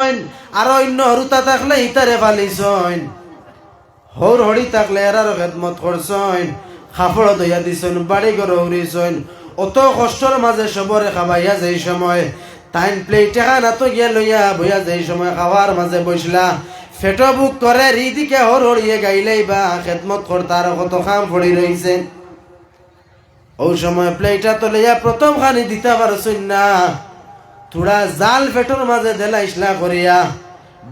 দিছইন আর অন্য হরুতা থাকলে ইতারে ফালিছইন হর হড়ি থাকলে এরারও খেদমত করছইন খাফড় দইয়া দিছইন বাড়ি ঘর উড়িছইন অত কষ্টর মাঝে সবরে খাবাইয়া যেই সময় তাইন প্লেটে খানা তো গিয়া লইয়া বইয়া যেই সময় খাওয়ার মাঝে বসলা ফেটো বুক করে রিদিকে হর হড়িয়ে গাইলেই বা খেদমত করতার কত খাম পড়ি রইছে ওই সময় প্লেটটা তো লইয়া প্রথম খানি দিতে পারছইন না থোড়া জাল ফেটোর মাঝে দেলা ইসলা করিয়া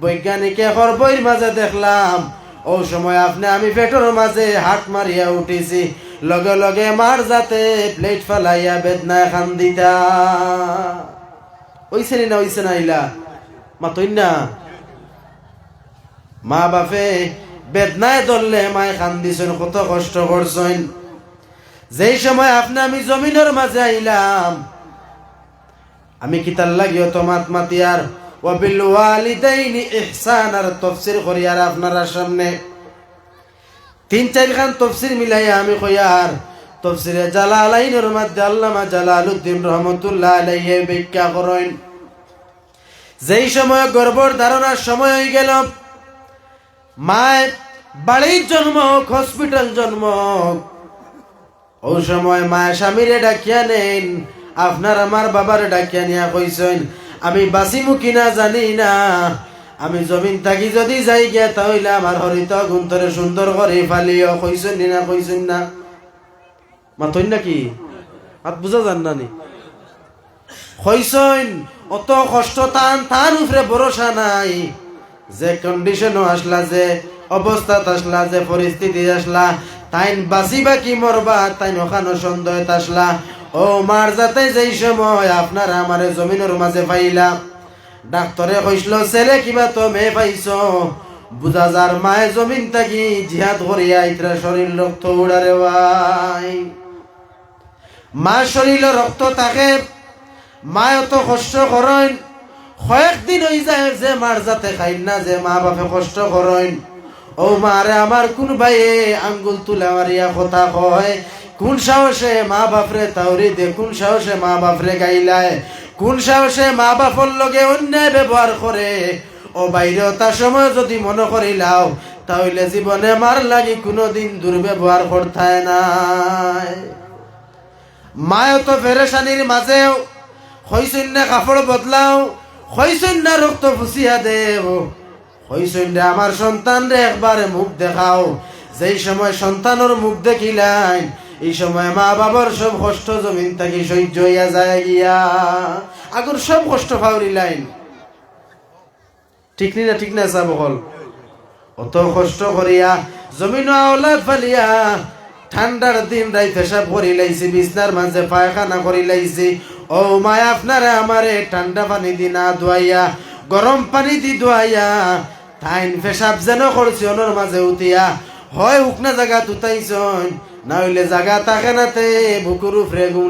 বৈজ্ঞানিকে বইয়ের মাঝে দেখলাম ও সময় আপনি আমি ফেটোর মাঝে হাত মারিয়া উঠেছি লগে লগে মার যাতে প্লেট ফালাইয়া বেদনায় খান দিতা ওইছে না ওইছে না ইলা মাতই না মা বাপে বেদনায় ধরলে মায় খান দিছেন কত কষ্ট করছেন যেই সময় আপনি আমি জমিনের মাঝে আইলাম আমি কিতার লাগিও তোমাত মাতিয়ার ওয়াবিল ওয়ালিদাইনি ইহসানার তাফসীর করিয়ার আপনারা সামনে 3-4 খান তাফসীর মিলাইয়া আমি কইয়ার তাফসীরে জালালাইনের মধ্যে আল্লামা জালালউদ্দিন রহমাতুল্লাহ আলাইহি ব্যাখ্যা করেন যেই সময় গর্ভর ধারণার সময় হয়ে গেল মায় বাড়ির জন্ম হোক হসপিটাল জন্ম হোক ওই সময় মায় স্বামীরে ডাকিয়া নেন আপনার আমার বাবার ডাকিয়া নিয়া কইছেন আমি বাঁচিমু কিনা জানি না আমি জমিন থাকি যদি যাই গিয়া তাহলে আমার হরিত গুন্তরে সুন্দর করে ফালিও কইছেন না কইছেন না মাতই নাকি হাত বুঝা যান না নি কইছেন অত কষ্ট তান উপরে ভরসা নাই যে কন্ডিশনও আসলা যে অবস্থা আসলা যে পরিস্থিতি আসলা তাইন বাঁচিবা কি মরবা তাইন ওখানো সন্দেহ আসলা ও মার যাতে যেই সময় আপনার আমার জমিনের মাঝে পাইলা ডাক্তরে কইছিল ছেলে কিবা তো মেয়ে পাইছ বুঝা যার মায়ে জমিন থাকি জিহাদ করিয়া ইতরা শরীর রক্ত উড়ারে ভাই মা শরীরে রক্ত থাকে মায় তো কষ্ট করেন কয়েকদিন হয়ে যায় যে মার যাতে খাইন না যে মা বাপে কষ্ট করেন ও মারে আমার কোন ভাইয়ে আঙ্গুল তুলে মারিয়া কথা কয় কোন সাহসে মা বাপরে তাওরি দে কোন সাহসে মা বাপরে গাইলায় কোন সাহসে মা বাপর লগে অন্যায় ব্যবহার করে ও বাইরে তার সময় যদি মনে করিলাও তাহলে জীবনে মার লাগি কোনোদিন দুর্ব্যবহার করতায় নাই মায় তো ফেরেশানির মাঝেও হইছেন না কাপড় বদলাও হইছেন না রক্ত ফুসিয়া দেও হইছেন না আমার সন্তান রে একবারে মুখ দেখাও যেই সময় সন্তানের মুখ দেখিলাই এই সময় মা বাবার সব কষ্ট জমিন থাকি সহ্য হইয়া যায় গিয়া আগর সব কষ্ট ফাউরিলাইন ঠিক না সাবকল অত কষ্ট করিয়া জমিন আওলাদ ফালিয়া ঠান্ডার দিন রাই পেশাব করি লাইছি বিছনার মাঝে পায়খানা করি লাইছি ও মায় আপনারে আমারে ঠান্ডা পানি দি না ধোয়াইয়া গরম পানি দি ধোয়াইয়া তাইন পেশাব যেন করছি ওনার মাঝে উঠিয়া হয় উকনা জায়গা তুতাইছন না হইলে জায়গা থাকে নাতে বুকুর উপরে